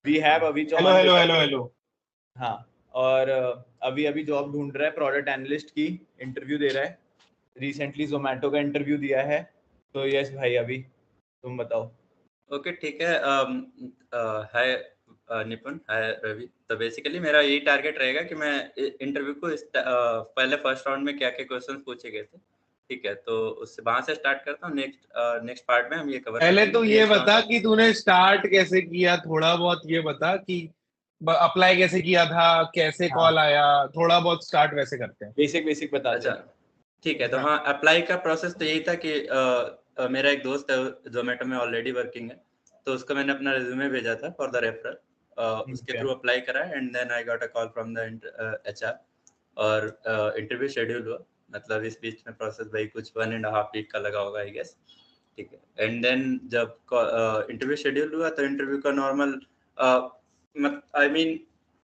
We have अभी hello Chauhan. Hello hello hello. हाँ, और अभी जॉब ढूंढ रहा है, प्रोडक्ट एनालिस्ट की इंटरव्यू दे रहा है, रिसेंटली जोमेटो का इंटरव्यू दिया है। तो यस भाई, अभी तुम बताओ। ओके ठीक है। हाय निपुण, हाय रवि। तो बेसिकली मेरा यही टारगेट रहेगा कि मैं इंटरव्यू को पहले फर्स्ट राउंड में क्या क्या क्वेश्चंस पूछे गए थे, ठीक है, तो उससे वहां से स्टार्ट करता हूँ। नेक्स्ट पार्ट में हम ये कवर पहले तो ये बता कि कि तूने स्टार्ट कैसे किया, थोड़ा बहुत ये बता कि अप्लाई कैसे किया था, कैसे कॉल आया, थोड़ा बहुत स्टार्ट वैसे करते हैं। बेसिक बता। अच्छा ठीक है। तो हाँ, अप्लाई का प्रोसेस तो यही था कि मेरा एक दोस्त है जोमेटो में ऑलरेडी वर्किंग है, तो उसको मैंने अपना रिज्यूमे भेजा था फॉर द रेफरल, उसके थ्रू अप्लाई करा and then I got a call from the HR और इंटरव्यू शेड्यूल हुआ। मतलब इस बीच में प्रोसेस भाई कुछ 1.5 वीक का लगा होगा आई गेस, ठीक है। एंड देन जब इंटरव्यू शेड्यूल हुआ तो इंटरव्यू का नॉर्मल आई मीन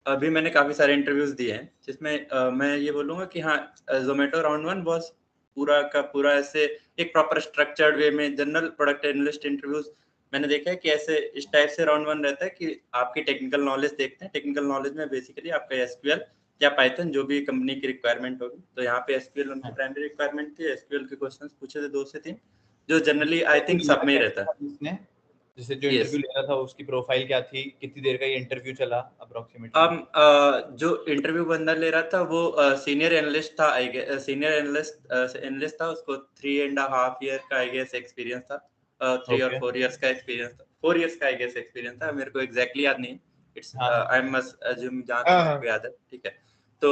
अभी मैंने काफी सारे इंटरव्यूज दिए हैं जिसमें मैं ये बोलूंगा कि हाँ, जोमेटो राउंड 1 बॉस पूरा का पूरा ऐसे एक प्रॉपर स्ट्रक्चर्ड वे में जनरल प्रोडक्ट एनालिस्ट इंटरव्यूज मैंने देखा है कि ऐसे इस टाइप से राउंड 1 रहता है कि आपकी टेक्निकल नॉलेज देखते हैं। टेक्निकल नॉलेज में बेसिकली आपका एसक्यूएल या पाइथन जो भी कंपनी की रिक्वायरमेंट होगी, तो यहाँ पे एसक्यूएल उनकी प्राइमरी रिक्वायरमेंट थी। एसक्यूएल के क्वेश्चंस पूछे थे 2 से 3 जो जनरली आई थिंक सब में ही रहता है। जिसे जो इंटरव्यू ले रहा था उसकी प्रोफाइल क्या थी, कितनी देर का ये इंटरव्यू चला अप्रोक्सीमेटली? जो इंटरव्यू बंदा ले रहा था वो सीनियर एनालिस्ट था, आई गेस सीनियर एनालिस्ट था। उसको 3.5 ईयर का आई गेस एक्सपीरियंस था, 3 और 4 इयर्स का एक्सपीरियंस था। 4 इयर्स का आई गेस एक्सपीरियंस था, मेरे को एग्जैक्टली याद नहीं। इट्स आई मस्ट अज्यूम जहां तक मेरे को याद है, ठीक है। तो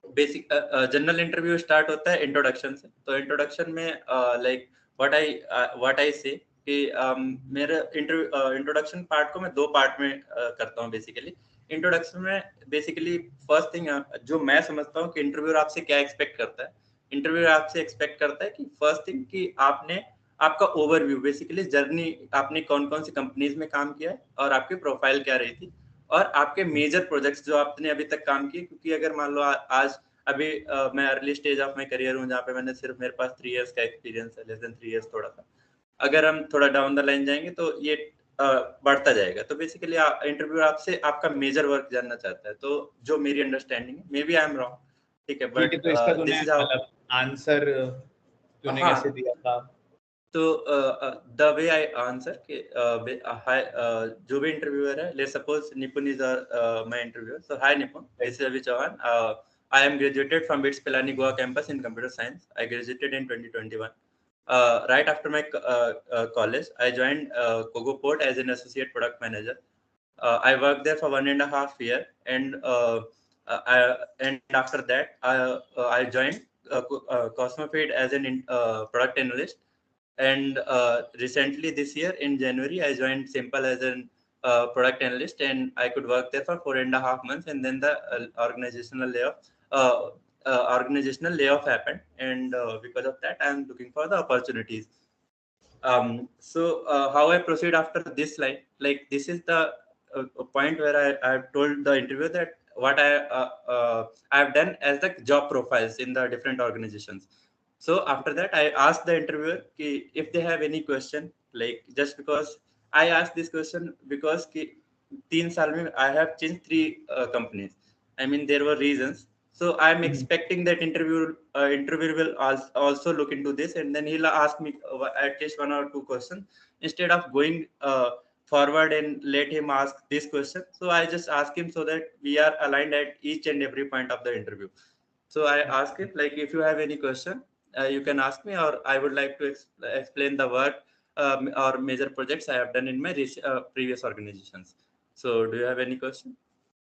बेसिक जनरल इंटरव्यू स्टार्ट होता है इंट्रोडक्शन से। तो इंट्रोडक्शन में लाइक व्हाट आई से कि मेरा इंट्रोडक्शन पार्ट को मैं 2 पार्ट में करता हूँ बेसिकली। इंट्रोडक्शन में बेसिकली फर्स्ट थिंग जो मैं समझता हूँ कि इंटरव्यूअर आपसे क्या एक्सपेक्ट करता है। इंटरव्यूअर आपसे एक्सपेक्ट करता है कि फर्स्ट थिंग कि आपका ओवरव्यू, बेसिकली जर्नी, आपने कौन कौन सी कंपनीज में काम किया है और आपकी प्रोफाइल क्या रही थी और आपके मेजर प्रोजेक्ट्स जो आपने अभी तक काम किए। क्योंकि अगर मान लो आज अभी मैं early stage of my career हूँ जहाँ पे मैंने सिर्फ मेरे पास 3 इयर्स का एक्सपीरियंस है, लेस देन 3 इयर्स थोड़ा सा। अगर हम थोड़ा डाउन द लाइन जाएंगे तो ये बढ़ता जाएगा। तो बेसिकली इंटरव्यू आपसे आपका मेजर वर्क जानना चाहता है, तो जो मेरी अंडरस्टैंडिंग है, maybe I am wrong, ठीक है, but this is how answer तूने कैसे दिया था। तो द वे आई आंसर कि जो भी इंटरव्यूअर है, let's suppose Nipun is my interviewer. So hi Nipun, this is Ravi Chauhan. I am graduated from BITS Pilani Goa campus in computer science. I graduated in 2021. Right after my college, I joined Kogoport as an associate product manager. I worked there for 1.5 years, and after that, I joined Cosmofeed as an product analyst. And recently this year in January, I joined Simple as an product analyst, and I could work there for 4.5 months, and then the organizational layoff happened, and because of that I am looking for the opportunities. So how I proceed after this line, like this is the point where I have told the interviewer that what I have done as the job profiles in the different organizations. So after that I asked the interviewer if they have any question, like just because I asked this question because 3 साल में I have changed 3 companies. I mean there were reasons. So I'm expecting that interviewer will also look into this, and then he'll ask me at least 1 or 2 questions instead of going forward and let him ask this question. So I just ask him so that we are aligned at each and every point of the interview. So I ask him like, if you have any question, you can ask me, or I would like to explain the work or major projects I have done in my previous organizations. So do you have any question?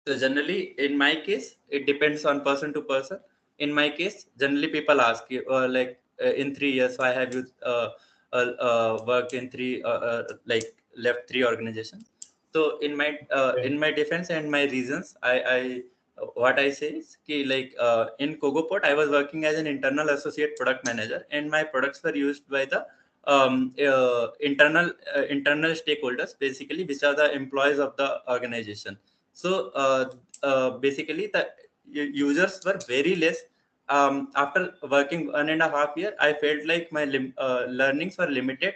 So generally, in my case, it depends on person to person. In my case, generally people ask you in 3 years, why have you worked in like left 3 organizations? So in my defense and my reasons, I what I say is like in Kogoport, I was working as an internal associate product manager, and my products were used by the internal stakeholders, basically, which are the employees of the organization. So basically the users were very less. After working 1.5 years, I felt like my learnings were limited,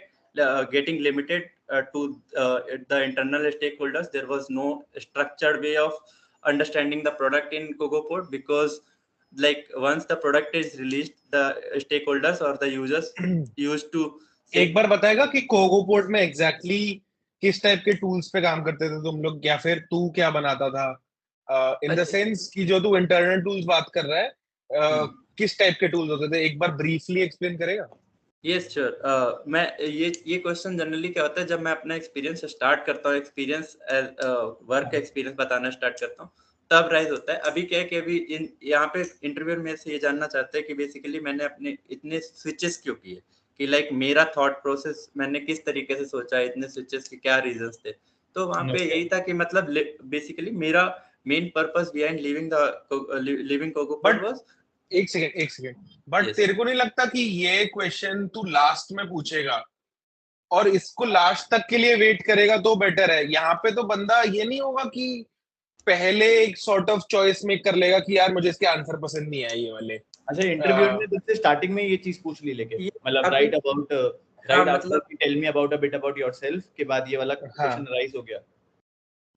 getting limited to the internal stakeholders. There was no structured way of understanding the product in CocoaPod, because like once the product is released, the stakeholders or the users used to एक बार बताएगा कि कोकोपोर्ट में exactly किस type के tools पे काम करते थे तुम लोग, या फिर तू क्या बनाता था, इन द सेंस कि जो तू इंटरनल टूल्स बात कर रहा है, किस टाइप के टूल्स होते थे, एक बार ब्रीफली एक्सप्लेन करेगा? Yes sure. मैं ये क्वेश्चन जनरली क्या होता है जब मैं अपना एक्सपीरियंस स्टार्ट करता हूँ, एक्सपीरियंस वर्क एक्सपीरियंस बताना स्टार्ट करता हूँ, तब राइज होता है। अभी क्या है कि अभी यहाँ पे इंटरव्यू में से ये जानना चाहते हैं कि बेसिकली मैंने अपने इतने स्विचेस क्यों किए, कि लाइक मेरा थॉट प्रोसेस मैंने किस तरीके से सोचा, इतने स्विचेस के क्या रीजंस थे। तो वहाँ पे यही था कि मतलब बेसिकली मेरा main purpose behind living cocopod was. एक सेकंड बट Yes. तेरे को नहीं लगता कि ये क्वेश्चन तू लास्ट में पूछेगा और इसको लास्ट तक के लिए वेट करेगा तो बेटर है? यहाँ पे तो बंदा ये नहीं होगा कि पहले एक सॉर्ट ऑफ चॉइस मेक कर लेगा कि यार मुझे इसके आंसर पसंद नहीं आए ये वाले। अच्छा, इंटरव्यू में तुझसे स्टार्टिंग में ये चीज पूछ ली, लेके मतलब right about right after tell me about a bit about yourself के बाद ये वाला क्वेश्चन राइज हो गया,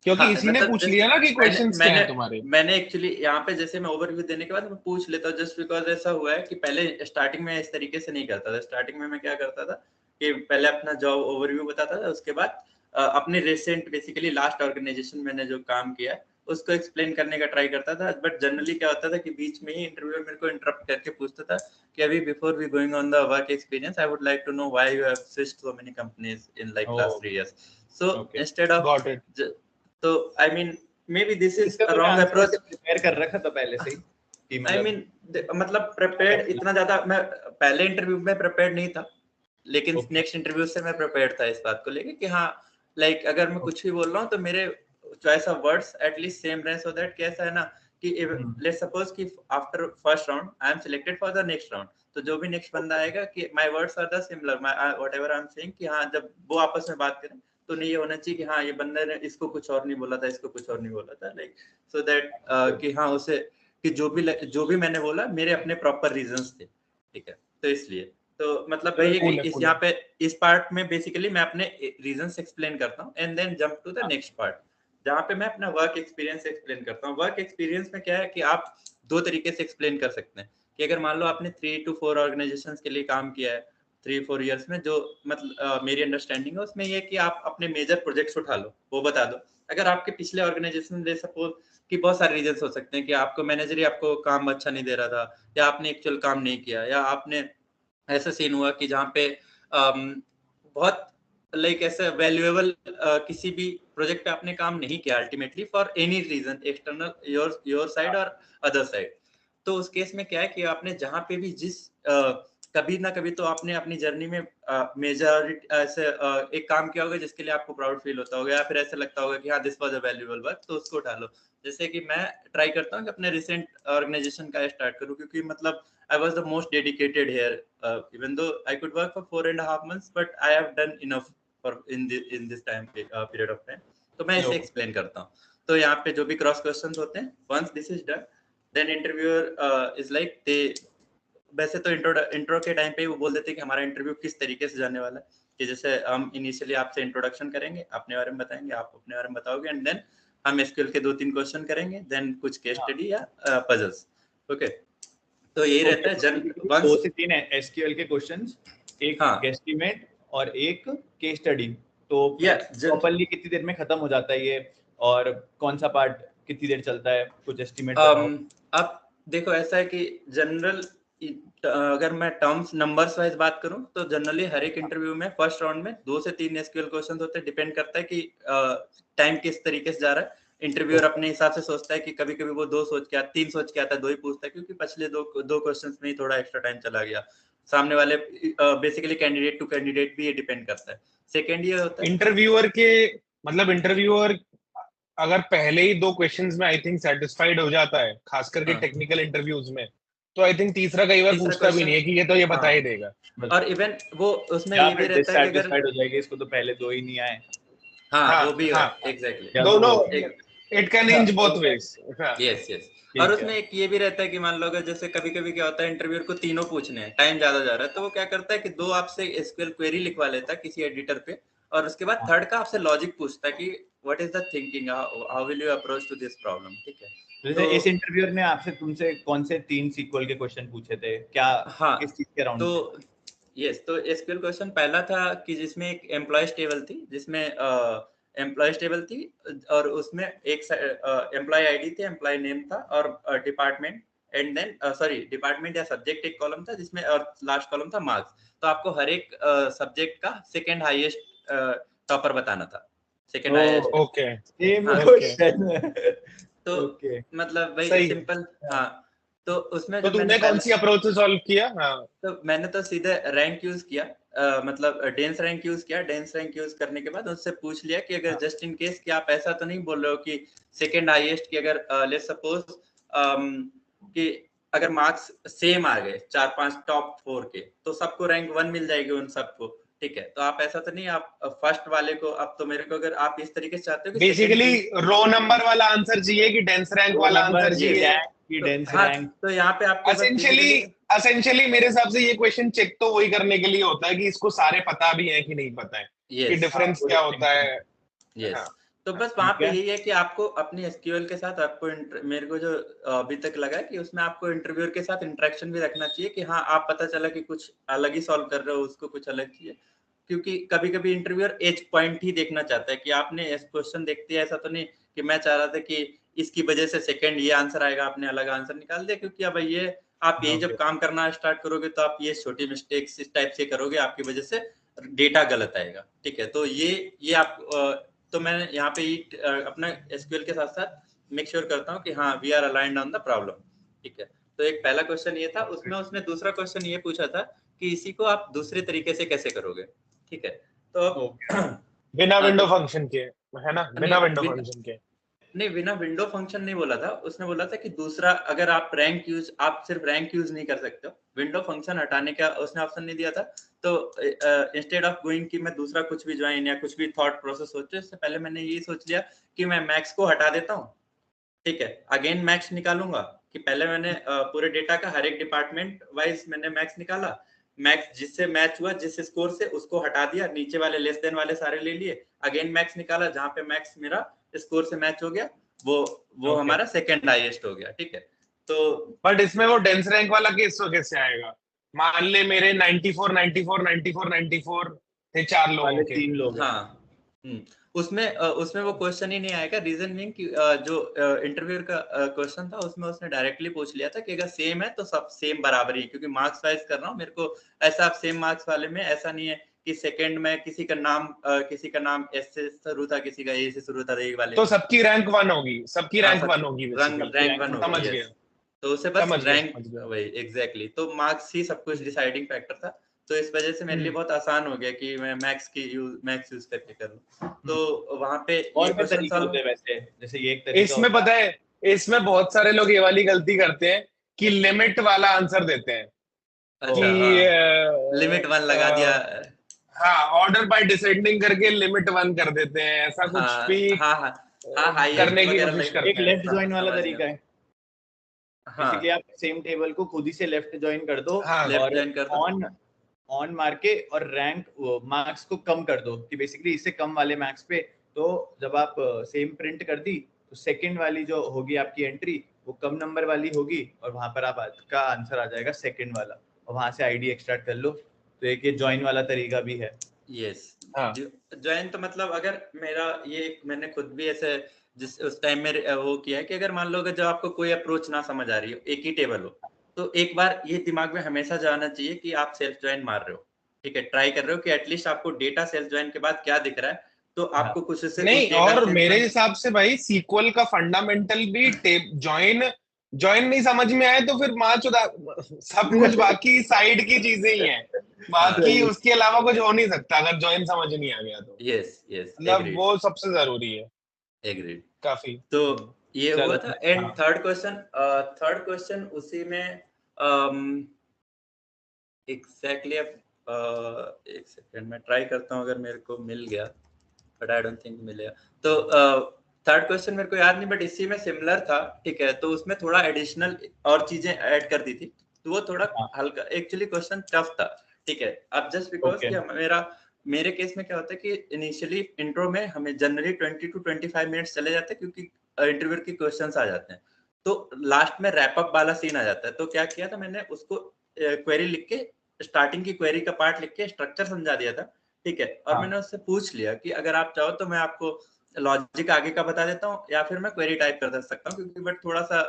क्योंकि इसी ने पूछ लिया ना कि क्वेश्चंस क्या हैं तुम्हारे। मैंने एक्चुअली यहाँ पे जैसे मैं ओवरव्यू देने के बाद मैं पूछ लेता हूँ, जस्ट बिकॉज ऐसा हुआ है कि पहले स्टार्टिंग में इस तरीके से नहीं करता था। स्टार्टिंग में मैं क्या करता था कि पहले अपना जॉब ओवरव्यू बताता था, उसके बाद अपने रिसेंट बेसिकली लास्ट ऑर्गेनाइजेशन मैंने जो काम किया है उसको एक्सप्लेन करने का ट्राई करता था। बट जनरली क्या होता था कि बीच में ही इंटरव्यू मेरे को इंटरप्ट करके पूछता था कि अभी before we going on the work experience, I would like to know why you have switched so many companies in like last 3 years. So instead of, तो I mean maybe this is a wrong approach. Prepare कर रखा था पहले से ही, I mean मतलब prepared इतना ज्यादा मैं पहले इंटरव्यू में प्रिपेयर्ड नहीं था, लेकिन नेक्स्ट इंटरव्यू से मैं प्रिपेयर्ड था इस बात को लेके कि हाँ लाइक अगर मैं कुछ भी बोल रहा हूँ तो मेरे choice of words at least same रहे, सो दैट कैसा है ना कि लेट्स सपोज कि after first round I am selected for the next round, तो जो भी नेक्स्ट बंदा आएगा कि my words are the similar, my whatever I am saying, कि हाँ जब वो आपस में बात करें तो नहीं ये होना चाहिए कि हाँ ये बंदे ने इसको कुछ और नहीं बोला था, इसको कुछ और नहीं बोला था, लाइक सो दैट कि हाँ उसे कि जो भी मैंने बोला मेरे अपने प्रॉपर रीजंस थे, ठीक है। तो इसलिए तो मतलब वही है कि इस यहाँ पे इस पार्ट में बेसिकली मैं अपने रीजंस एक्सप्लेन करता हूँ and then jump to the next part जहाँ पे मैं अपना वर्क एक्सपीरियंस एक्सप्लेन करता हूँ। वर्क एक्सपीरियंस में क्या है कि आप दो तरीके से एक्सप्लेन कर सकते हैं कि अगर मान लो आपने 3 to 4 ऑर्गेनाइजेशंस के लिए काम किया है 3-4 इयर्स में, जो मतलब मेरी अंडरस्टैंडिंग है उसमें ये कि आप अपने मेजर प्रोजेक्ट्स उठा लो, वो बता दो। अगर आपके पिछले ऑर्गेनाइजेशन ले सपोज कि बहुत सारे रीजंस हो सकते हैं कि आपको मैनेजर ही आपको काम अच्छा नहीं दे रहा था, या आपने एक्चुअल काम नहीं किया, या आपने ऐसा सीन हुआ कि जहाँ पे बहुत लाइक ऐसे वैल्यूएबल किसी भी प्रोजेक्ट पे आपने काम नहीं किया ultimately for any reason, external your side और अदर साइड। तो उस केस में क्या है कि आपने जहाँ पे भी जिस कभी ना कभी तो आपने अपनी जर्नी में मेजॉरिटी ऐसे एक काम किया होगा जिसके लिए आपको प्राउड फील होता होगा, या फिर ऐसा लगता होगा कि हाँ this was a valuable work, तो उसको उठा लो। जैसे कि मैं ट्राई करता हूँ कि अपने रिसेंट ऑर्गेनाइजेशन का स्टार्ट करूँ, क्योंकि मतलब I was the most dedicated here, even though I could work for 4.5 months, but I have done enough for in this time period of time. तो मैं इसे explain करता हूँ। तो यहाँ पे जो भी क्रॉस क्वेश्चंस होते हैं, once this is done, then interviewer is like they वैसे तो इंट्रो के टाइम पे वो बोल देते हैं कि हमारा इंटरव्यू किस तरीके से जाने वाला है, कि जैसे हम इनिशियली आपसे इंट्रोडक्शन करेंगे, अपने बारे में बताएंगे, आप अपने बारे में बताओगे, एंड देन हम एसक्यूएल के 2-3 क्वेश्चन करेंगे, देन कुछ केस स्टडी या पजल्स। ओके, तो यही रहता है 2 से 3 एसक्यूएल के क्वेश्चंस, एक गेस्टिमेट और एक केस स्टडी। तो प्रॉपर्ली कितनी देर में खत्म हो जाता है ये, और कौन सा पार्ट कितनी देर चलता है, कुछ एस्टिमेट? अब देखो ऐसा है कि जनरल अगर मैं टर्म्स नंबर्स वाइज बात करूं तो जनरली हर एक इंटरव्यू में फर्स्ट राउंड में 2 से 3 एसक्यूएल क्वेश्चंस होते हैं। डिपेंड करता है कि टाइम किस तरीके से जा रहा है। इंटरव्यूअर अपने हिसाब से सोचता है कि कभी-कभी वो 2 सोच के 3 सोच के आता है, 2 ही पूछता है, क्योंकि पिछले दो क्वेश्चंस में ही थोड़ा एक्स्ट्रा टाइम चला गया। सामने वाले बेसिकली कैंडिडेट टू कैंडिडेट भी ये डिपेंड करता है। सेकंड ये होता है इंटरव्यूअर के मतलब इंटरव्यूअर अगर पहले ही 2 क्वेश्चंस में आई थिंक सेटिस्फाइड हो जाता है, खास करके टेक्निकल इंटरव्यूज में, तो आई थिंक तीसरा कई बार पूछता भी नहीं है कि ये तो ये बता ही देगा। और इवन वो उसमें ये भी रहता है कि अगर हो जाएगी इसको तो पहले 2 ही नहीं आए। हाँ वो भी है एग्जैक्टली, दोनों it can inch both ways. Yes yes. और उसमें एक ये भी रहता है कि मान लो अगर जैसे कभी-कभी क्या होता है इंटरव्यूअर को तीनों पूछने हैं, टाइम ज्यादा जा रहा है, तो वो क्या करता है कि 2 आपसे एसक्यूएल क्वेरी लिखवा लेता है किसी एडिटर पे, और उसके बाद थर्ड का आपसे लॉजिक पूछता है कि what is the thinking, how will you approach to this problem, ठीक है। तो इस इंटरव्यूअर ने आपसे तुमसे कौन से 3 सीक्वल के क्वेश्चन पूछे थे, क्या हाँ, किस चीज के अराउंड? तो यस, तो एसक्यूएल क्वेश्चन पहला था कि जिसमें एक एम्प्लॉयज टेबल थी, जिसमें एम्प्लॉयज टेबल थी और उसमें एक एम्प्लॉय आईडी थी, एम्प्लॉय नेम था और department and then sorry department या सब्जेक्ट एक कॉलम था जिसमें और लास्ट कॉलम था मार्क्स। तो आपको हर एक सब्जेक्ट का सेकंड हाईएस्ट टॉपर बताना था, सेकंड हाईएस्ट। ओके, सेम हाँ, क्वेश्चन। तो ओके, मतलब भाई सही है। सिंपल। हाँ, तो उसमें तो जब मैंने तुमने कौन सी अप्रोच से सॉल्व किया? हाँ, तो मैंने तो सीधे रैंक यूज किया, मतलब डेंस रैंक यूज किया। डेंस रैंक यूज करने के बाद उससे पूछ लिया कि अगर जस्ट इन केस कि आप ऐसा तो नहीं बोल रहे हो कि सेकंड हाईएस्ट की अगर लेट्स सपोज कि अगर मार्क्स सेम आ गए 4-5 टॉप 4 के, तो सबको रैंक 1 मिल जाएगी उन सबको, ठीक है। तो आप ऐसा तो नहीं, आप फर्स्ट वाले को, अब तो मेरे को अगर आप इस तरीके से चाहते हो कि बेसिकली रो नंबर वाला आंसर चाहिए कि डेंस रैंक वाला आंसर चाहिए? डेंस हाँ, रैंक। तो यहाँ पे आपको बस एसेंशियली मेरे हिसाब से ये क्वेश्चन चेक तो वही करने के लिए होता है कि इसको सारे पता भी है कि नहीं पता है, कि डिफरेंस क्या होता है। यस, हाँ, तो बस वहां पे यही है कि आपको अपनी एसक्यूएल के साथ आपको मेरे को जो अभी तक लगा है कि उसमें आपको इंटरव्यूअर के साथ इंटरेक्शन भी रखना चाहिए कि हाँ, आप पता चला कि कुछ अलग ही सॉल्व कर रहे हो, उसको कुछ अलग चाहिए। क्योंकि कभी कभी इंटरव्यूअर एज पॉइंट ही देखना चाहता है कि आपने क्वेश्चन देखते हैं, ऐसा तो नहीं कि मैं चाह रहा था कि इसकी वजह से सेकंड ये आंसर आएगा, आपने अलग आंसर निकाल दिया। क्योंकि अब ये आप ये जब काम करना स्टार्ट करोगे तो आप ये छोटी मिस्टेक्स इस टाइप से करोगे, आपकी वजह से डेटा गलत आएगा, ठीक है। तो ये आप तो मैं यहाँ पे अपना एसक्यूएल के साथ साथ मेक श्योर करता हूँ कि हाँ, we are aligned on the problem, ठीक है। तो एक पहला क्वेश्चन ये था, उसमें उसने दूसरा क्वेश्चन ये पूछा था कि इसी को आप दूसरे तरीके से कैसे करोगे, ठीक है। तो बिना विंडो फंक्शन के, है ना? बिना विंडो फंक्शन के नहीं, बिना विंडो फंक्शन नहीं बोला था उसने, बोला था कि दूसरा अगर आप रैंक यूज, आप सिर्फ रैंक यूज नहीं कर सकते हो, विंडो फंक्शन हटाने का उसने ऑप्शन नहीं दिया था। तो इंस्टेड ऑफ गोइंग कि मैं दूसरा कुछ भी ज्वाइन या कुछ भी थॉट प्रोसेस सोचूं, इससे पहले मैंने ये सोच लिया कि मैं मैक्स को हटा देता हूँ, ठीक है। अगेन मैक्स निकालूंगा कि पहले मैंने पूरे डेटा का हर एक डिपार्टमेंट वाइज मैंने मैक्स निकाला, मैक्स जिससे मैच हुआ जिस स्कोर से उसको हटा दिया, नीचे वाले लेस देन वाले सारे ले लिए, अगेन मैक्स निकाला, जहां पे मैक्स मेरा स्कोर से मैच हो गया, वो हमारा सेकंड हाईएस्ट हो गया, ठीक है। तो बट इसमें वो डेंस रैंक वाला केस तो कैसे आएगा? मान ले मेरे 94 94 94 94 थे 4 लोगों के। 3 लोग। हाँ, उसमें वो क्वेश्चन ही नहीं आएगा। रीजन मीन कि जो इंटरव्यू का क्वेश्चन था उसमें उसने डायरेक्टली पूछ लिया था कि अगर सेम है तो सब सेम बराबर ही, क्योंकि मार्क्स वाइज कर रहा हूँ मेरे को ऐसा। आप सेम मार्क्स वाले में ऐसा नहीं है कि सेकंड में किसी का नाम एस से शुरू था, किसी का ए से शुरू था, एक वाले तो सबकी रैंक 1 होगी, सबकी रैंक 1 होगी बेसिकली। रैंक 1 होगी, समझ गया, तो उसे बस समझ रैंक गया। वही एग्जैक्टली, तो मार्क्स ही सब कुछ डिसाइडिंग फैक्टर था। तो इस वजह से मेरे लिए बहुत आसान हो गया कि मैं मैक्स यूज करके करूं। तो वहां पे और ये भी क्वेश्चन तरीके सॉल्व होते हैं वैसे, जैसे ये एक तरीका इसमें पता है, इसमें बहुत सारे लोग ये वाली गलती करते हैं कि लिमिट वाला आंसर देते हैं अच्छा, कि लिमिट 1 लगा दिया। हाँ, ऑर्डर बाय डिसेंडिंग करके लिमिट 1 कर देते हैं, ऐसा कुछ भी हाईएस्ट करने की वगैरह कोशिश लगा, एक करते हैं। लेफ्ट ज्वाइन वाला तरीका है। हाँ, बेसिकली आप सेम टेबल को खुद ही से लेफ्ट ज्वाइन कर दो, हाँ, लेफ्ट और ज्वाइन कर दो, ऑन मार के और रैंक मार्क्स को कम कर दो कि बेसिकली इससे कम वाले मार्क्स पे। तो जब आप सेम प्रिंट कर दी तो सेकंड वाली जो होगी आपकी एंट्री वो कम नंबर वाली होगी, और वहां पर आपका आंसर आ जाएगा सेकंड वाला, और वहां से आईडी एक्सट्रैक्ट कर लो। तो एक ये ज्वाइन वाला तरीका भी है। यस, हाँ, ज्वाइन तो मतलब अगर मेरा ये मैंने खुद भी ऐसे जिस उस टाइम में वो किया है कि अगर मान लो कि जब आपको कोई अप्रोच ना समझ आ रही हो, एक ही टेबल हो, तो एक बार ये दिमाग में हमेशा जाना चाहिए कि आप सेल्फ ज्वाइन मार रहे हो, ठीक है। ट्राई कर रहे हो कि एटलीस्ट आपको डेटा सेल्फ ज्वाइन के बाद क्या दिख रहा है, तो आपको कुछ से नहीं, उस डेटा और सेल्फ मेरे ज्वाइन। हिसाब से भाई सीक्वल का फंडामेंटल भी ज्वाइन ज्वाइन नहीं समझ में आए तो फिर सब कुछ बाकी साइड की चीजें ही हैं, बाकी उसके अलावा कुछ हो नहीं सकता अगर ज्वाइन समझ नहीं आ गया तो। यस मतलब एग्रीड, वो सबसे जरूरी है एग्रीड। काफी। तो ये हुआ चलो, था। एंड हाँ, थर्ड क्वेश्चन उसी में एग्जैक्टली एक सेकंड में ट्राई करता हूँ अगर मेरे को मिल गया, बट आई डोंट थिंक मिलेगा। तो थर्ड क्वेश्चन मेरे को याद नहीं, बट इसी में सिमिलर था, ठीक है। तो उसमें थोड़ा एडिशनल और चीजें ऐड कर दी थी, तो वो थोड़ा हल्का एक्चुअली क्वेश्चन टफ था, ठीक है। अब जस्ट बिकॉज कि मेरे केस में क्या होता है कि इनिशियली इंट्रो में हमें जनरली 20 to 25 मिनट्स चले जाते हैं क्योंकि इंटरव्यू के क्वेश्चंस आ जाते हैं, तो लास्ट में रैप अप वाला सीन आ जाता है। तो क्या किया था मैंने, उसको क्वेरी लिख के, स्टार्टिंग की क्वेरी का पार्ट लिख के स्ट्रक्चर समझा दिया था, ठीक है। और मैंने उससे पूछ लिया कि अगर आप चाहो तो मैं आपको लॉजिक आगे का बता देता हूँ या फिर मैं क्वेरी टाइप कर सकता हूँ, क्योंकि बट थोड़ा सा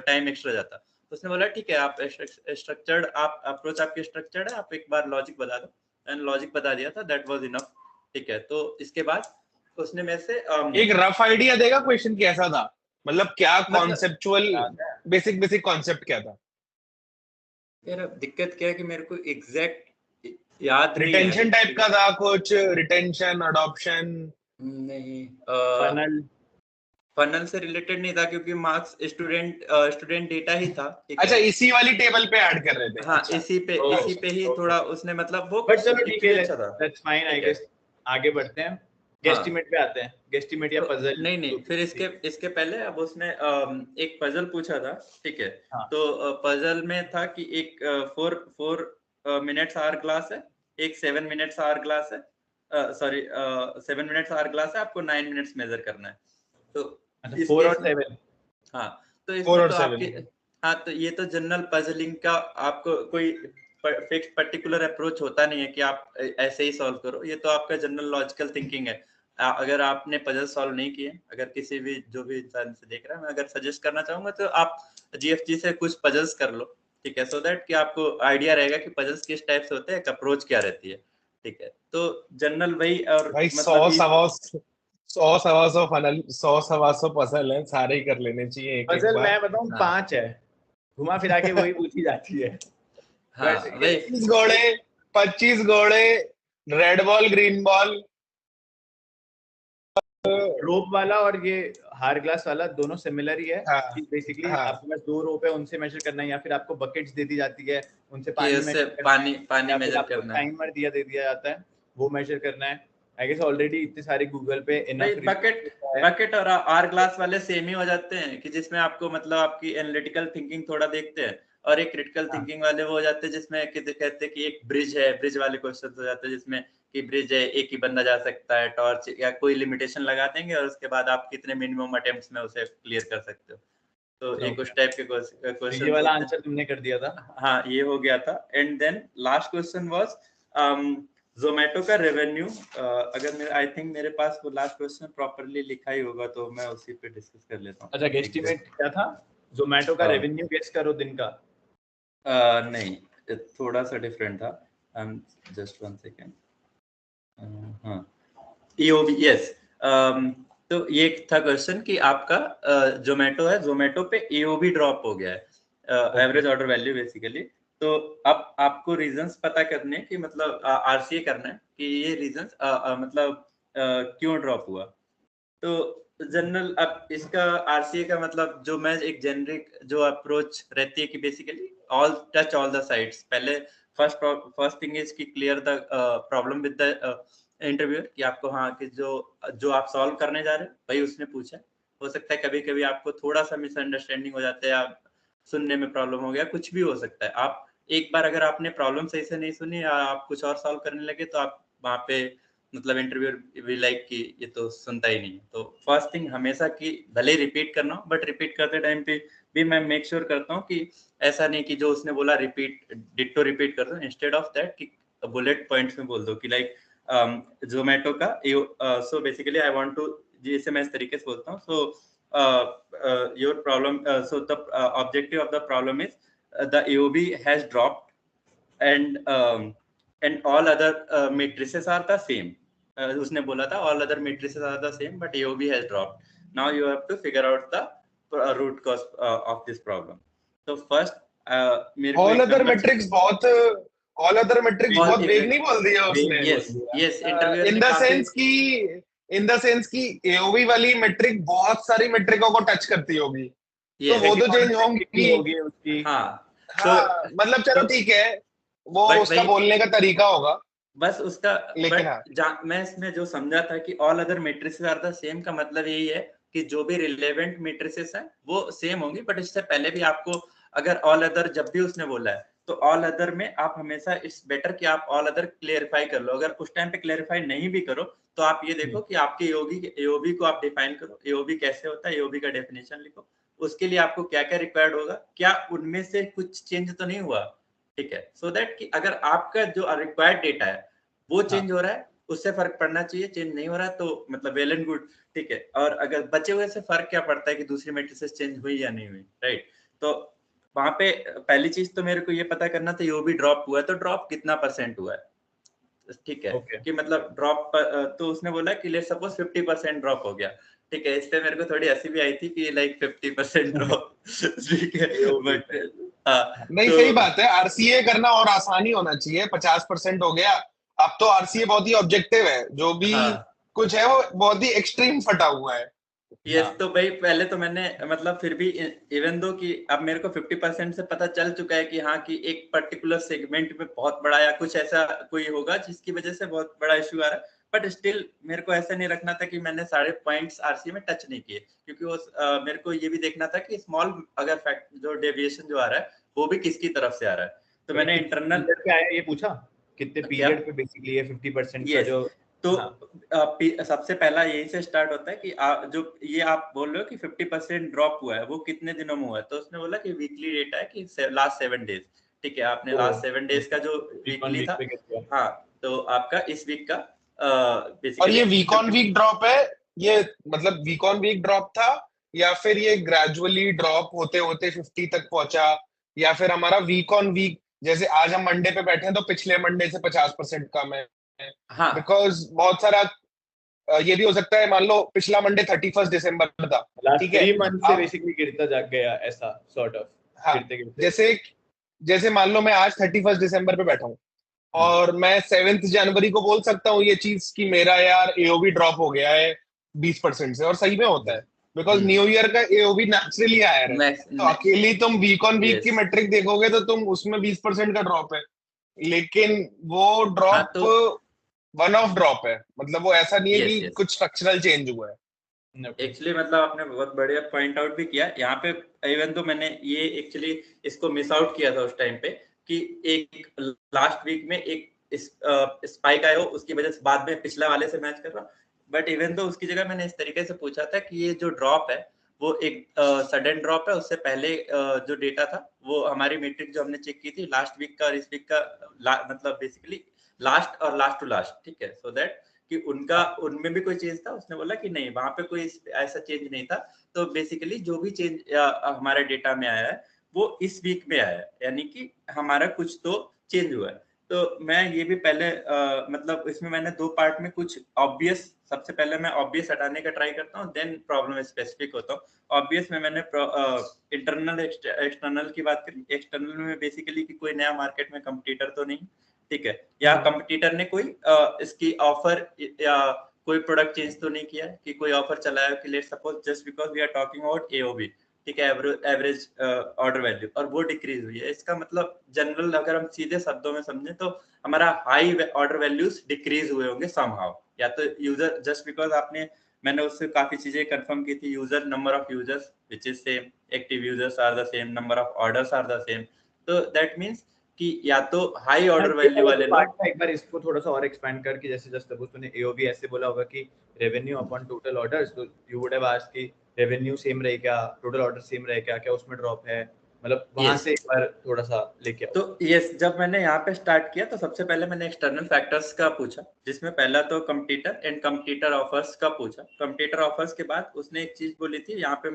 टाइम एक्स्ट्रा जाता। तो उसने बोला ठीक है, आप स्ट्रक्चर्ड, आप अप्रोच आपकी स्ट्रक्चर्ड है, आप एक बार लॉजिक बता दो। एंड लॉजिक बता दिया था, दैट वाज इनफ, ठीक है। तो इसके बाद उसने मेरे से एक रफ आइडिया देगा क्वेश्चन कैसा था, मतलब क्या कॉन्सेप्चुअल बेसिक कॉन्सेप्ट क्या था? यार दिक्कत क्या है कि मेरे को एग्जैक्ट याद नहीं है। रिटेंशन टाइप का था कुछ, रिटेंशन, अडॉप्शन? नहीं, फनल से रिलेटेड नहीं था, क्योंकि मार्क्स स्टूडेंट डेटा ही था। अच्छा, इसी वाली टेबल पे ऐड कर रहे थे? हाँ, अच्छा। इसी पे ही थोड़ा उसने मतलब वो, बट चलो ठीक है, दैट्स फाइन, आई गेस। आगे बढ़ते हैं, गेस्टिमेट पे आते हैं। गेस्टिमेट या पजल? नहीं, फिर इसके पहले अब उसने एक पजल पूछा था, ठीक है। हाँ। तो पजल में था कि एक 4 मिनट्स आवर ग्लास है, एक 7 मिनट्स आवर ग्लास है, सॉरी 7 मिनट्स आवर ग्लास है, आपको 9 मिनट्स मेजर करना है। तो 4 और 7? हाँ, तो इसमें तो आपके, हाँ, तो ये तो जनरल पजलिंग का आपको कोई फिक्स पर्टिकुलर अप्रोच होता नहीं है कि आप ऐसे ही सॉल्व करो। ये तो आपका जनरल लॉजिकल थिंकिंग है। अगर आपने पजल सॉल्व नहीं किए, अगर किसी भी जो भी इंसान से देख रहा है, मैं अगर सजेस्ट करना चाहूंगा तो आप जीएफजी से कुछ पजल्स कर लो, ठीक है, सो दैट कि आपको आइडिया रहेगा कि पजल्स किस टाइप से होते हैं, एक अप्रोच क्या रहती है, ठीक है। तो जनरल वही, और भाई मतलब 100 फनल, 100 पजल है, सारे ही कर लेने चाहिए एक पजल। बार। मैं बताऊं, 5 है, घुमा फिरा के वही पूछी जाती है। हाँ, 25 घोड़े, रेड बॉल ग्रीन बॉल, रोप वाला और ये हार ग्लास वाला दोनों सिमिलर ही है। हाँ, कि बेसिकली हाँ, आपके पास 2 रोप है, उनसे मेजर करना है, या फिर आपको बकेट्स दे दी जाती है, उनसे पानी मेजर करना है, टाइमर दिया जाता है, वो मेजर करना है। आई गेस ऑलरेडी इतने सारे गूगल पे बकेट और आर ग्लास वाले सेम ही हो जाते हैं, कि जिसमें आपको मतलब आपकी एनालिटिकल थिंकिंग थोड़ा देखते हैं, और एक क्रिटिकल थिंकिंग वाले वो हो जाते हैं जिसमें कहते हैं कि एक ब्रिज है, ब्रिज वाले क्वेश्चन हो जाते हैं जिसमें कि ब्रिज है, एक ही बंदा जा सकता है, टॉर्च या कोई लिमिटेशन लगा देंगे और उसके बाद आप कितने मिनिमम अटेम्प्ट्स में उसे क्लियर कर सकते हो। तो एक उस टाइप के क्वेश्चन, ये वाला आंसर तुमने कर दिया था। हाँ, ये हो गया था। And then last question was Zomato का रेवेन्यू। अगर मेरे, आई थिंक मेरे पास वो लास्ट क्वेश्चन प्रॉपर्ली लिखा ही होगा, तो मैं उसी पे डिस्कस कर लेता हूँ। अच्छा, गेस्टिमेट क्या था? जोमेटो का रेवेन्यू गेस करो दिन का। नहीं, थोड़ा सा डिफरेंट था। Just 1 second. हाँ, EOB, यस। तो ये था क्वेश्चन कि आपका जोमेटो है, जोमेटो पे EOB ड्रॉप हो गया है, एवरेज ऑर्डर वैल्यू बेसिकली। तो अब आपको रीजंस पता करने कि मतलब RCA करना है कि ये रीजंस मतलब क्यों ड्रॉप हुआ। तो जनरल, अब इसका RCA का मतलब, जो मैं एक जेनरिक जो अप्रोच रहती है कि basically all touch all the sides. पहले फर्स्ट थिंग इज कि clear the problem with the interviewer, कि आपको, हाँ, कि जो आप सॉल्व करने जा रहे हो भाई उसने पूछा। हो सकता है कभी कभी आपको थोड़ा सा मिसअंडरस्टैंडिंग हो जाता है, या सुनने में प्रॉब्लम हो गया, कुछ भी हो सकता है। आप एक बार अगर आपने प्रॉब्लम सही से नहीं सुनी या आप कुछ और सॉल्व करने लगे, तो आप वहाँ पे मतलब इंटरव्यू भी लाइक कि ये तो सुनता ही नहीं है। तो फर्स्ट थिंग हमेशा कि भले ही रिपीट करना हो, बट रिपीट करते टाइम पे भी मैं मेक श्योर करता हूँ कि ऐसा नहीं कि जो उसने बोला डिट्टो रिपीट कर दो। इंस्टेड ऑफ दैट कि बुलेट पॉइंट्स में बोल दो कि लाइक जोमेटो का so basically I want to, जिसे मैं इस तरीके से बोलता हूँ। So your problem, so the objective of the problem is the EOB has dropped and all other matrices are the same. उसने बोला था all other matrices are the same but EOB has dropped. Now you have to figure out the root cause of this problem. So first all other metrics बहुत वेग नहीं बोल दिया उसने। yes, interviewer in the sense की AOB वाली metric बहुत सारी मेट्रिकों को टच करती होगी, तो वो तो चेंज होंगी उसकी। हाँ, मतलब चलो ठीक है, वो उसका बोलने का तरीका होगा बस उसका। लेकिन मैं इसमें जो समझा था कि all other matrices are the same का मतलब यही है कि जो भी रिलेवेंट मैट्रिसेस है वो सेम होंगी। बट इससे पहले भी आपको, अगर ऑल अदर जब भी उसने बोला है, तो ऑल अदर में आप हमेशा इट्स बेटर कि आप ऑल अदर क्लेरिफाई कर लो। अगर उस टाइम पे क्लेरिफाई नहीं भी करो तो आप ये देखो कि आपके एओबी को आप डिफाइन करो, एओबी कैसे होता है, एओबी का डेफिनेशन लिखो, उसके लिए आपको क्या क्या रिक्वायर्ड होगा, क्या उनमें से कुछ चेंज तो नहीं हुआ, ठीक है, सो दैट कि अगर आपका जो रिक्वायर्ड डेटा है वो चेंज हो रहा है, उससे फर्क पड़ना चाहिए, चेंज नहीं हो रहा है तो मतलब वेल एंड गुड, ठीक है। और अगर बचे हुए से फर्क क्या पड़ता है कि दूसरी मैट्रिसेस चेंज हुई या नहीं हुई, राइट। तो वहां पे पहली चीज तो मेरे को ये पता करना था वो भी ड्रॉप हुआ है तो ड्रॉप कितना % हुआ है, ठीक है, कि मतलब ड्रॉप तो उसने बोला कि लेट्स सपोज 50% ड्रॉप हो गया, ठीक है। इस पे मेरे को थोड़ी हंसी भी आई थी कि लाइक 50% ड्रॉप, ठीक है, बट नहीं, सही बात है, आरसीए करना और आसानी होना चाहिए। 50% हो गया, अब तो आरसीए बहुत ही ऑब्जेक्टिव है, जो भी कुछ है वो बहुत ही एक्सट्रीम फटा हुआ है। यस तो भाई पहले तो मैंने मतलब फिर भी इवन दो कि अब मेरे को 50% से पता चल चुका है कि हाँ कि एक पर्टिकुलर सेगमेंट में बहुत बड़ा या कुछ ऐसा कोई होगा जिसकी वजह से बहुत बड़ा इश्यू आ रहा है, बट स्टिल मेरे को ऐसा नहीं रखना था कि मैंने सारे पॉइंट्स आरसी में टच नहीं किए, क्योंकि वो मेरे को ये भी देखना था कि स्मॉल अगर फैक्ट जो डेविएशन जो आ रहा है वो भी किसकी तरफ से आ रहा है। तो मैंने इंटरनल क्या है ये पूछा, कितने पीरियड पे बेसिकली ये 50% का जो तो सबसे पहला यही से स्टार्ट होता है कि जो ये आप बोल रहे हो कि 50% ड्रॉप हुआ है वो कितने दिनों में हुआ है, तो उसने बोला कि वीकली डेटा है कि लास्ट 7 डेज, ठीक है। आपने लास्ट 7 डेज का जो वीकली था, हाँ, तो आपका इस वीक का बेसिकली, और ये वीक ऑन वीक ड्रॉप है, ये मतलब वीक ऑन वीक ड्रॉप था या फिर ये ग्रेजुअली ड्रॉप होते होते 50 तक पहुंचा, या फिर हमारा वीक ऑन वीक जैसे आज हम मंडे पे बैठे हैं तो पिछले मंडे से 50% कम है। हाँ, बिकॉज बहुत सारा ये भी हो सकता है, मान लो पिछला मंडे 31 दिसंबर था, ठीक है, 3 मंथ से बेसिकली गिरता जा गया ऐसा सॉर्ट ऑफ, हाँ, गिरते गिरते जैसे मान लो मैं आज 31 दिसंबर पे बैठा हूँ और मैं 7 जनवरी को बोल सकता हूँ ये चीज कि मेरा यार एओबी ड्रॉप हो गया है 20% से, और सही में होता है बिकॉज न्यू ईयर का एओबी नेचुरली आया है। तो अकेली तुम वीक ऑन वीक की मेट्रिक देखोगे तो तुम उसमें 20% का ड्रॉप है, लेकिन वो ड्रॉप वन ऑफ ड्रॉप है, मतलब वो ऐसा नहीं है कि कुछ स्ट्रक्चरल चेंज हुआ है। एक्चुअली मतलब आपने बहुत बढ़िया पॉइंट आउट भी किया यहाँ पे, इवन तो मैंने ये एक्चुअली इसको मिस आउट किया था उस टाइम पे कि एक लास्ट वीक में एक स्पाइक आया हो, उसकी वजह से बाद में पिछला वाले से मैच कर रहा, बट इवन तो उसकी जगह मैंने इस तरीके से पूछा था कि ये जो ड्रॉप है वो एक सडन ड्रॉप है, उससे पहले जो डेटा था वो हमारी मीट्रिक जो हमने चेक की थी लास्ट वीक का और इस वीक का मतलब बेसिकली लास्ट और लास्ट टू लास्ट, ठीक है, सो दैट कि उनका उनमें भी कोई चेंज था। उसने बोला कि नहीं वहां पे कोई ऐसा चेंज नहीं था, तो बेसिकली जो भी चेंज हमारे डेटा में आया है वो इस वीक में आया है, यानी कि हमारा कुछ तो चेंज हुआ है। तो मैं ये भी पहले मतलब इसमें मैंने 2 पार्ट में कुछ ऑब्वियस, सबसे पहले मैं ऑब्वियस हटाने का ट्राई करता हूँ, देन प्रॉब्लम स्पेसिफिक होता हूँ। ऑब्वियस में मैंने इंटरनल एक्सटर्नल की बात करी। एक्सटर्नल में बेसिकली कि कोई नया मार्केट में कंपटीटर तो नहीं, ठीक है, या कंपटीटर ने कोई इसकी ऑफर या कोई प्रोडक्ट चेंज तो नहीं किया है कि कोई ऑफर चलाया कि let's suppose just because we are talking about AOB, ठीक है, एवरेज ऑर्डर वैल्यू, और वो डिक्रीज हुई है। इसका मतलब जनरल अगर हम सीधे शब्दों में समझे तो हमारा हाई ऑर्डर वैल्यूज डिक्रीज हुए होंगे समहाउ, या तो यूजर जस्ट बिकॉज आपने, मैंने उससे काफी चीजें कंफर्म की थी, user number of users which is same, active users are the same, number of orders are the same, तो दैट मींस कि या तो हाई ऑर्डर वैल्यू वाले लोग। एक बार इसको थोड़ा सा और एक्सपेंड करके, जैसे जस्ट सपोज तूने एओबी ऐसे बोला होगा कि रेवेन्यू अपॉन टोटल ऑर्डर्स, तो यू वुड हैव आस्क्ड कि रेवेन्यू सेम रहे क्या, टोटल ऑर्डर सेम रहे क्या, क्या उसमें ड्रॉप है, मतलब वहां से एक बार थोड़ा सा लेके आओ। तो यस, जब मैंने यहाँ पे स्टार्ट किया तो सबसे पहले मैंने एक्सटर्नल फैक्टर्स का पूछा, जिसमें पहला तो कंपटीटर एंड कंपटीटर ऑफर्स का पूछा। कंपटीटर ऑफर्स के बाद उसने एक चीज बोली थी, यहाँ पे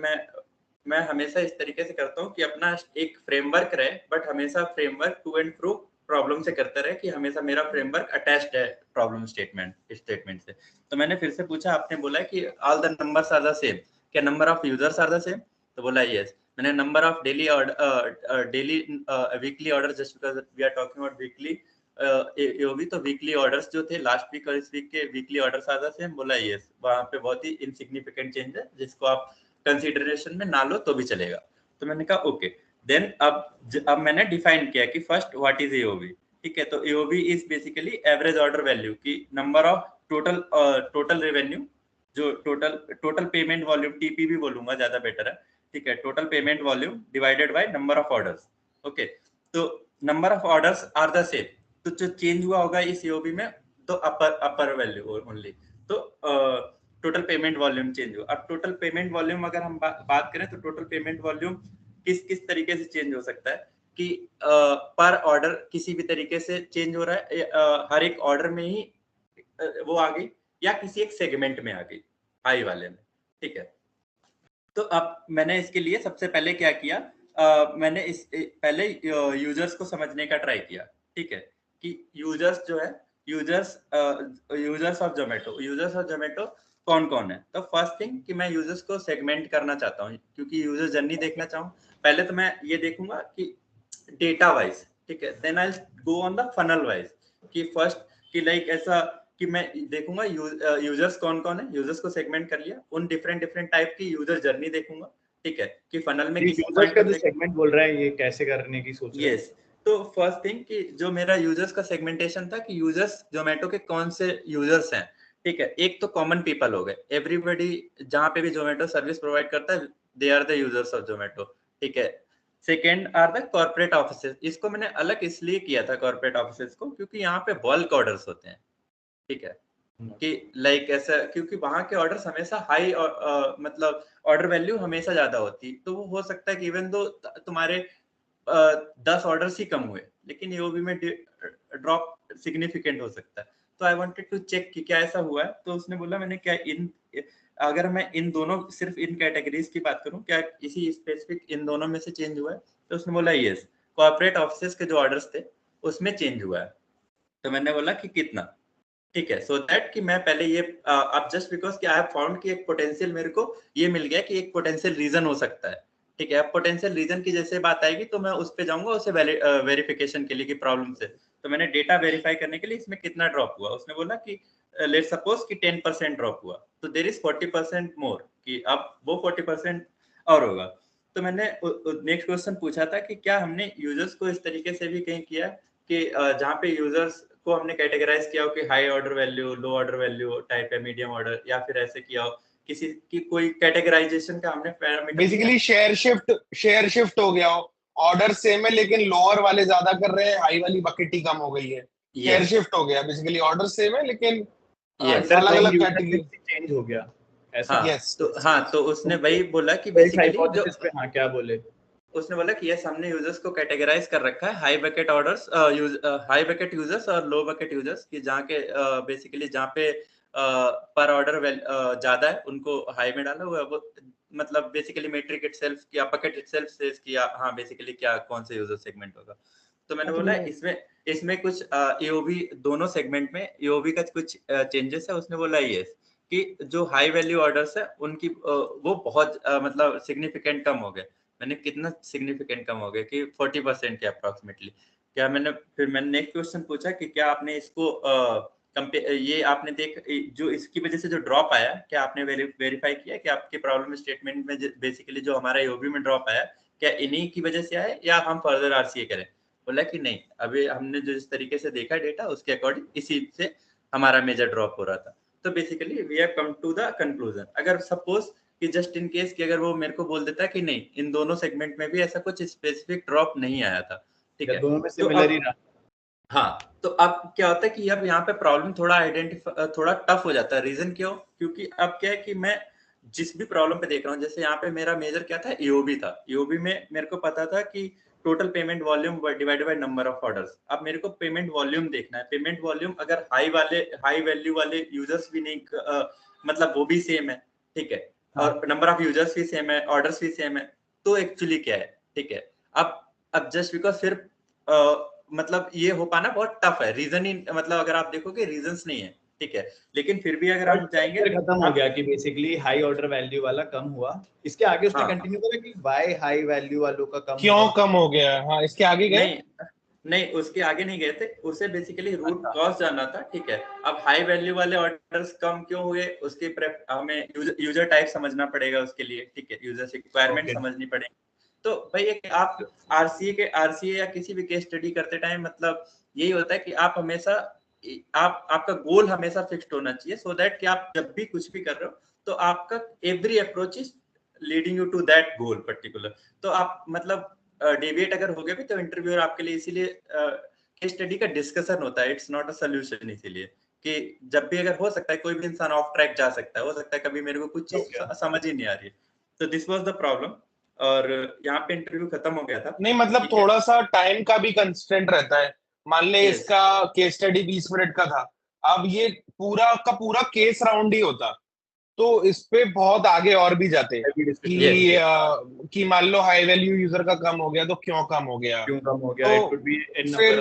मैं हमेशा इस तरीके से करता हूँ कि अपना एक फ्रेमवर्क रहे, बट हमेशा framework to and fro problem से करते रहे, कि हमेशा मेरा फ्रेमवर्क अटैच्ड है प्रॉब्लम स्टेटमेंट से। तो मैंने फिर से पूछा, आपने बोला कि all the numbers are the same, क्या number of users are the same, तो बोला यस। मैंने number of daily weekly order, just because we are talking about weekly AOB, तो वीकली ऑर्डर्स जो थे लास्ट वीक और इस वीक के weekly orders are the same, बोला यस। वहां पे बहुत ही इनसिग्निफिकेंट चेंज है जिसको आप कंसीडरेशन में ना लो तो भी चलेगा। तो मैंने कहा ओके, देन अब मैंने डिफाइन किया कि फर्स्ट व्हाट इज एओबी, ठीक है। तो AOB is basically average order value की नंबर ऑफ टोटल रेवेन्यू, जो टोटल पेमेंट वॉल्यूम, टीपीवी बोलूंगा ज्यादा बेटर है, ठीक है, total payment volume divided by number of orders, okay. तो number of orders are the same, तो जो चेंज हुआ होगा इस ईओबी में तो अपर वैल्यू ओनली, तो टोटल पेमेंट वॉल्यूम चेंज हुआ। अब टोटल पेमेंट वॉल्यूम अगर हम बात करें तो टोटल पेमेंट वॉल्यूम किस तरीके से चेंज हो सकता है कि पर ऑर्डर किसी भी तरीके से चेंज हो रहा है, हर एक ऑर्डर में ही वो आ गई या किसी एक सेगमेंट में आ गई हाई वाले में, ठीक है। तो अब मैंने इसके लिए सबसे पहले क्या किया, मैंने पहले यूजर्स को समझने का ट्राई किया, ठीक है, कि यूजर्स जो है यूजर्स ऑफ जोमेटो कौन कौन है। तो फर्स्ट थिंग कि मैं यूजर्स को सेगमेंट करना चाहता हूँ, क्योंकि यूजर जर्नी देखना चाहूँ। पहले तो मैं ये देखूंगा कि डेटा वाइज, ठीक है, then I go on the funnel wise, कि फर्स्ट कि लाइक ऐसा कि मैं देखूंगा यूजर्स कौन कौन है, यूजर्स को सेगमेंट कर लिया, उन डिफरेंट टाइप की यूजर जर्नी देखूंगा, ठीक है, कि फनल में किस यूजर्स का जो सेगमेंट बोल रहा है ये कैसे करने की सोच रहे हैं। यस, तो फर्स्ट थिंग कि जो मेरा यूजर्स का सेगमेंटेशन था कि यूजर्स जोमेटो के कौन से यूजर्स हैं, ठीक है। एक तो कॉमन पीपल हो गए, एवरीबॉडी जहां पे भी जोमेटो सर्विस प्रोवाइड करता है they are the users of Zomato, ठीक है। Second are the corporate offices, इसको मैंने अलग इसलिए किया था कॉर्पोरेट ऑफिसेस को क्योंकि यहाँ पे बल्क ऑर्डर्स होते हैं, ठीक है, कि लाइक ऐसा क्योंकि वहां के ऑर्डर्स हमेशा हाई मतलब ऑर्डर वैल्यू हमेशा ज्यादा होती, तो वो हो सकता है कि इवन दो तुम्हारे 10 ऑर्डर्स ही कम हुए लेकिन ईओबी में ड्रॉप सिग्निफिकेंट हो सकता है। तो आई वांटेड टू चेक कि क्या ऐसा हुआ है, तो उसने बोला मैंने क्या अगर मैं इन दोनों सिर्फ इन कैटेगरीज की बात करूं क्या इसी स्पेसिफिक इन दोनों में से चेंज हुआ है, तो उसने बोला यस, कॉर्पोरेट ऑफिसेस के जो ऑर्डर्स थे उसमें चेंज हुआ है। तो मैंने बोला कि कितना, ठीक है, सो दैट कि मैं पहले ये अब जस्ट बिकॉज कि आई हैव फाउंड कि एक पोटेंशियल मेरे को ये मिल गया कि एक पोटेंशियल रीजन हो सकता है, ठीक है। अब पोटेंशियल रीजन की जैसे बात आएगी तो मैं उस पे जाऊंगा उसे वेरिफिकेशन के लिए कि प्रॉब्लम से, तो मैंने डेटा वेरीफाई करने के लिए इसमें कितना ड्रॉप हुआ, उसने बोला कि लेट्स सपोज कि 10% ड्रॉप हुआ, तो देयर इज 40% मोर, कि अब वो 40% और होगा। तो मैंने नेक्स्ट क्वेश्चन पूछा था कि क्या हमने यूजर्स को इस तरीके से भी कहीं किया कि जहाँ पे यूजर्स को हमने कैटेगराइज किया हो कि हाई ऑर्डर वैल्यू, लो ऑर्डर वैल्यू टाइप है, मीडियम ऑर्डर, या फिर ऐसे किया हो किसी की कोई कैटेगराइजेशन का हमने पैरामीटर, बेसिकली शेयर शिफ्ट हो गया हो, ऑर्डर सेम है लेकिन लोअर वाले ज्यादा कर रहे हैं, हाई वाली बकेट ही कम हो गई है, शेयर शिफ्ट हो गया, बेसिकली ऑर्डर सेम है लेकिन अलग अलग कैटेगरी चेंज हो गया ऐसा। हाँ, तो उसने वही बोला कि बेसिकली जो हाँ क्या बोले, उसने बोला कि यस हमने यूजर्स को कैटेगराइज कर रखा है high bucket orders, high bucket users और लो बकेट यूजर्स, कि जहाँ के बेसिकली जहाँ पे पर ऑर्डर ज्यादा है उनको हाई में डाला हुआ है, वो मतलब बेसिकली मैट्रिक इटसेल्फ या बकेट इटसेल्फ सेज किया, हाँ बेसिकली क्या कौन से यूजर सेगमेंट होगा। तो मैंने बोला इसमें कुछ ईओबी दोनों सेगमेंट में ईओबी का कुछ चेंजेस है। उसने बोला यस कि जो हाई वैल्यू ऑर्डर्स है उनकी वो बहुत मतलब सिग्निफिकेंट कम हो गए। मैंने कितना सिग्निफिकेंट कम हो गया कि 40% के अप्रोक्सीमेटली। क्या मैंने नेक्स्ट क्वेश्चन पूछा कि क्या आपने इसको ये आपने जो इसकी वजह से जो ड्रॉप आया क्या आपने वेरीफाई किया कि आपके प्रॉब्लम स्टेटमेंट में बेसिकली जो हमारा ईओबी में ड्रॉप आया क्या इन्हीं की वजह से आया या हम फर्दर आरसीए करें। बोला कि नहीं, अभी हमने जो इस तरीके से देखा डेटा उसके अकॉर्डिंग इसी से हमारा मेजर ड्रॉप हो रहा था। तो basically we have come to the conclusion. अगर सपोज कि जस्ट इन केस कि अगर वो मेरे को बोल देता कि नहीं इन दोनों सेगमेंट में भी ऐसा कुछ स्पेसिफिक ड्रॉप नहीं आया था, ठीक है, दोनों में सिमिलर ही रहा। हाँ, तो अब क्या होता है कि अब यहाँ पे प्रॉब्लम थोड़ा टफ हो जाता है। रीजन क्यों? क्योंकि अब क्या है कि मैं जिस भी प्रॉब्लम पे देख रहा हूँ, जैसे यहाँ पे मेरा मेजर क्या था, ईओबी था। ईओबी में मेरे को पता था कि total payment volume divided by number of orders. अब मेरे को पेमेंट वॉल्यूम देखना है। पेमेंट वॉल्यूम अगर हाई वैल्यू वाले यूजर्स भी नहीं मतलब वो भी सेम है, ठीक है, और नंबर ऑफ यूजर्स भी सेम है, ऑर्डर्स भी सेम है, तो एक्चुअली क्या है, ठीक है। अब जस्ट बिकॉज फिर मतलब ये हो पाना बहुत टफ है। रीजन ही मतलब अगर आप देखोगे रीजंस नहीं है, ठीक है, लेकिन फिर भी अगर हम जाएंगे खत्म हो गया कि बेसिकली हाई ऑर्डर वैल्यू वाला कम हुआ। इसके आगे उसने कंटिन्यू करा कि व्हाई हाई वैल्यू वालों का कम क्यों कम हो गया। हाँ, इसके आगे गए नहीं उसके आगे नहीं गए थे, उसे बेसिकली रूट कॉज जानना था, ठीक है। अब हाई वैल्यू वाले ऑर्डर्स कम क्यों हुए उसके हमें यूजर टाइप समझना पड़ेगा उसके लिए, ठीक है, यूजर रिक्वायरमेंट समझनी पड़ेगी। तो भाई एक आप आरसीए या किसी भी केस स्टडी करते टाइम मतलब यही होता है कि आप हमेशा आपका गोल हमेशा फिक्स्ड होना चाहिए, सो दैट कि आप जब भी कुछ भी कर रहे हो तो आपका every approach is leading you to that goal particular. तो आप मतलब डिबेट अगर हो गया भी तो इंटरव्यूअर आपके लिए इसीलिए केस स्टडी का डिस्कशन होता है, इट्स नॉट अ सोल्यूशन। इसीलिए कि जब भी अगर हो सकता है कोई भी इंसान ऑफ ट्रैक जा सकता है, हो सकता है कभी मेरे को कुछ चीज समझ ही नहीं आ रही है, तो दिस वाज द प्रॉब्लम। और यहाँ पे इंटरव्यू खत्म हो गया था। नहीं मतलब थोड़ा सा टाइम का भी कंस्ट्रेंट रहता है। मान ले इसका केस स्टडी 20 मिनट का था, अब ये पूरा का पूरा केस राउंड ही होता तो इस पे बहुत आगे और भी जाते कि मान लो हाई वैल्यू यूजर का कम हो गया तो क्यों कम हो गया, तो फिर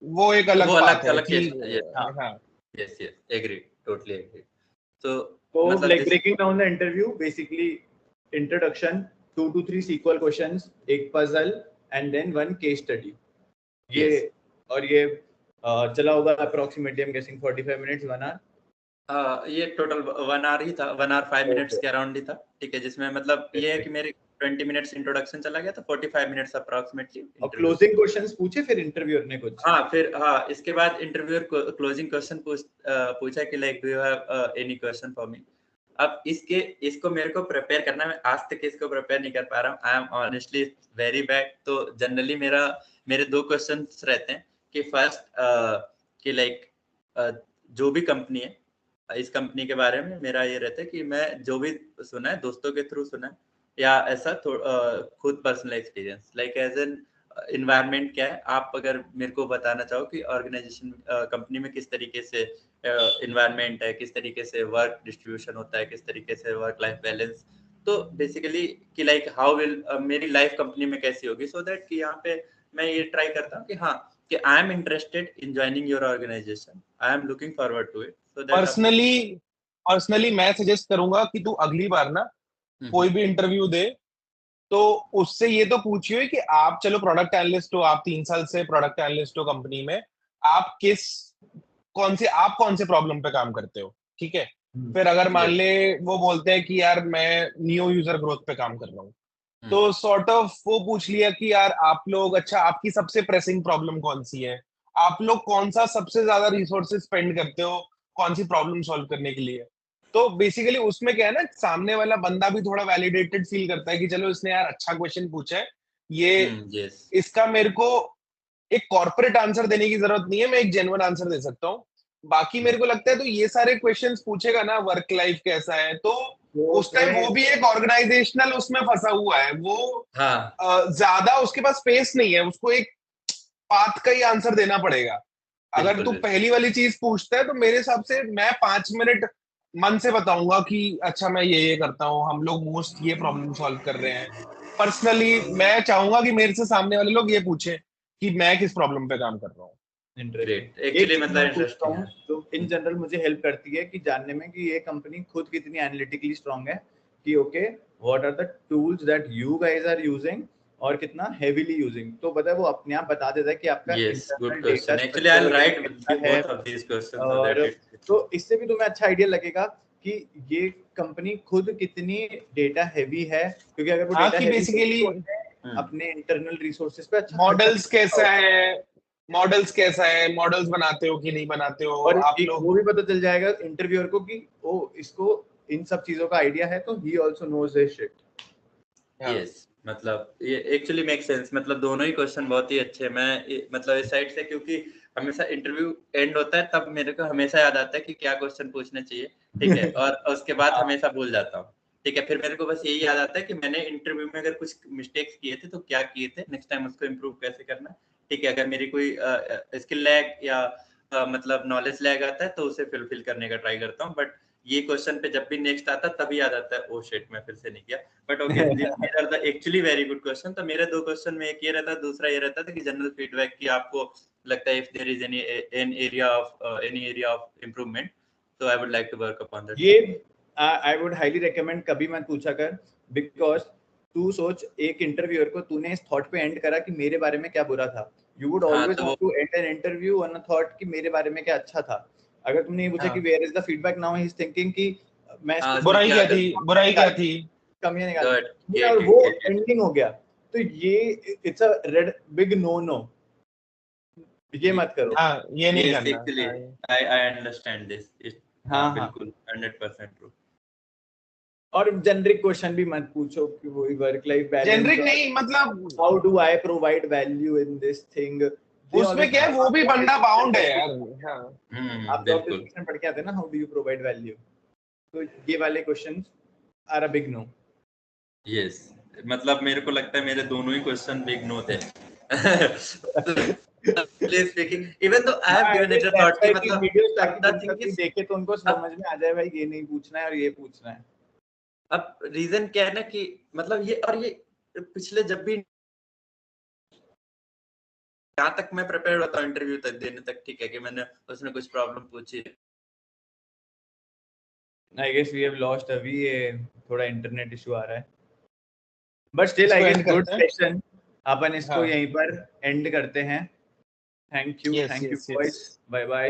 वो एक अलग बात है कि हाँ yes yes agree totally agree. तो like breaking down the interview, basically introduction, 2 to 3 SQL questions, एक puzzle and then 1 case study. ये और ये चला होगा approximately I'm guessing 45 minutes 1 hour। ये टोटल 1 hour ही था, 1 hour 5 minutes के अराउंड ही था, ठीक है, जिसमें मतलब ये है कि मेरे 20 minutes इंट्रोडक्शन चला गया था, 45 minutes अप्रोक्सीमेटली। और क्लोजिंग क्वेश्चंस पूछे फिर इंटरव्यूअर ने कुछ? फिर इसके बाद इंटरव्यूअर को क्लोजिंग क्वेश्चन पूछा कि like do you have any question for me. अब इसको मेरे को प्रिपेयर करना, मैं आज तक इसको प्रिपेयर नहीं कर पा रहा हूँ, I am honestly very bad. तो जनरली मेरे 2 क्वेश्चंस रहते हैं कि फर्स्ट कि लाइक जो भी कंपनी है, इस कंपनी के बारे में मेरा ये रहता है कि मैं जो भी सुना है दोस्तों के थ्रू सुना है या ऐसा खुद personal experience, like as an environment क्या है, आप अगर मेरे को बताना चाहो कि ऑर्गेनाइजेशन कंपनी में किस तरीके से इन्वायरमेंट है, किस तरीके से वर्क डिस्ट्रीब्यूशन होता है, किस तरीके से वर्क लाइफ बैलेंस, तो बेसिकली कि लाइक हाउ विल मेरी लाइफ कंपनी में कैसी होगी, सो दैट कि यहाँ पे मैं ये ट्राई करता हूँ कि हाँ कि I am interested in joining your organisation, I am looking forward to it. So that personally मैं सजेस्ट करूंगा कि तू अगली बार ना कोई भी इंटरव्यू दे तो उससे ये तो पूछिए कि आप चलो प्रोडक्ट एनालिस्ट हो, आप 3 साल से प्रोडक्ट एनालिस्ट हो कंपनी में, आप कौन से प्रॉब्लम पे काम करते हो, ठीक है। फिर अगर मान ले वो बोलते हैं कि यार मैं न्यू यूजर ग्रोथ पे काम कर रहा हूँ, तो सॉर्ट ऑफ वो पूछ लिया कि यार आप लोग, अच्छा आपकी सबसे प्रेसिंग प्रॉब्लम कौन सी है, आप लोग कौन सा सबसे ज्यादा रिसोर्सेज स्पेंड करते हो कौन सी प्रॉब्लम सॉल्व करने के लिए। तो बेसिकली उसमें क्या है ना, सामने वाला बंदा भी थोड़ा वैलिडेटेड फील करता है कि चलो इसने यार अच्छा क्वेश्चन पूछा है, ये इसका मेरे को एक कॉर्पोरेट आंसर देने की जरूरत नहीं है, मैं एक जेन्युइन आंसर दे सकता हूँ। बाकी मेरे को लगता है तो ये सारे क्वेश्चंस पूछेगा ना, वर्क लाइफ कैसा है, तो उस टाइम वो भी एक ऑर्गेनाइजेशनल उसमें फंसा हुआ है, वो ज्यादा उसके पास स्पेस नहीं है, उसको एक पाथ का ही आंसर देना पड़ेगा। अगर तू पहली वाली चीज पूछता है तो मेरे हिसाब से मैं 5 मिनट मन से बताऊंगा कि अच्छा मैं ये करता हूँ, हम लोग मोस्ट ये प्रॉब्लम सॉल्व कर रहे हैं। पर्सनली मैं चाहूंगा कि मेरे से सामने वाले लोग ये पूछे कि मैं किस प्रॉब्लम पे काम कर रहा हूँ। एक्चुअली मतलब इंटरेस्टिंग है, तो इन जनरल मुझे हेल्प करती है कि जानने में कि ये कंपनी खुद कितनी एनालिटिकली स्ट्रांग है, कि okay what are the tools that you guys are using और कितना हेवीली यूजिंग, तो पता है वो अपने आप बता देता है कि आपका internal data actually I will write both of these questions so that तो इससे भी तुम्हें अच्छा आइडिया लगेगा कि ये कंपनी खुद कितनी डेटा हेवी है, क्योंकि अगर वो डेटा हेवी बेसिकली अपने इंटरनल रिसोर्सेज पे अच्छा मॉडल्स कैसा है, मॉडल्स बनाते हो कि नहीं बनाते हो, और आप लोग वो भी पता चल जाएगा इंटरव्यूअर को कि ओ इसको इन सब चीजों का आइडिया है, तो he also knows this shit. Yes मतलब ये एक्चुअली मेक सेंस, मतलब दोनों ही क्वेश्चन बहुत ही अच्छे हैं। मैं मतलब इस साइड से क्योंकि हमेशा इंटरव्यू एंड होता है तब मेरे को हमेशा याद आता है कि क्या क्वेश्चन पूछना चाहिए, ठीक है, और उसके बाद हमेशा भूल जाता हूँ, ठीक है। फिर मेरे को बस यही याद आता है कि मैंने इंटरव्यू में अगर कुछ मिस्टेक्स किए थे तो क्या किए थे, नेक्स्ट टाइम उसको इम्प्रूव कैसे करना है, ठीक है। अगर मेरी कोई स्किल लैग या मतलब नॉलेज लैग आता है तो उसे फिल करने का ट्राई करता हूँ, बट ये क्वेश्चन पे जब भी नेक्स्ट आता है तभी याद आता है ओ शिट मैं फिर से नहीं किया। But okay these are the actually very good question. तो मेरे 2 क्वेश्चन में एक ये रहता है, दूसरा ये रहता था कि जनरल फीडबैक की आपको लगता है if there is any area of improvement, so I would like to work upon that. ये I would highly recommend कभी मत पूछा कर, because तू सोच एक इंटरव्यूअर को तूने इस थॉट पे एंड करा कि मेरे बारे में क्या बुरा था, you would always want to end an interview on a thought कि मेरे बारे में क्या अच्छा था। अगर तुमने ये पूछा कि where is the feedback, now he is thinking कि मैं बुराई क्या थी कमियां निकाल, और वो एंडिंग हो गया, तो ये it's a red big no no, ये मत करो। ये नहीं करना। I understand this. हाँ बिल्कुल 100% ट्रू। और जेनरिक क्वेश्चन भी मत पूछो कि वो वर्क लाइफ बैलेंस जेनरिक नहीं, मतलब how do I provide value in this thing, उसमें क्या है, वो भी बंदा बाउंड है यार। आप जॉब डिस्क्रिप्शन पढ़ के आते हैं ना, how do you provide value, तो ये वाले questions are a big no. Yes, मतलब मेरे को लगता है मेरे दोनों ही क्वेश्चन बिग नो थे। speaking, even though I have given it a thought कि मतलब वीडियोस ताकि the thing is देखे तो उनको समझ में आ जाए भाई ये नहीं पूछना है और ये पूछना है। अब रीजन क्या है ना कि मतलब ये पिछले जब भी यहाँ तक मैं प्रिपेयर होता हूँ इंटरव्यू तक देने तक, ठीक है कि मैंने उसने कुछ प्रॉब्लम पूछी। I guess we have lost अभी, ये थोड़ा इंटरनेट इशू आ रहा है, but still I guess good session. अपन इसको यहीं पर एंड करते हैं। Thank you boys, bye bye.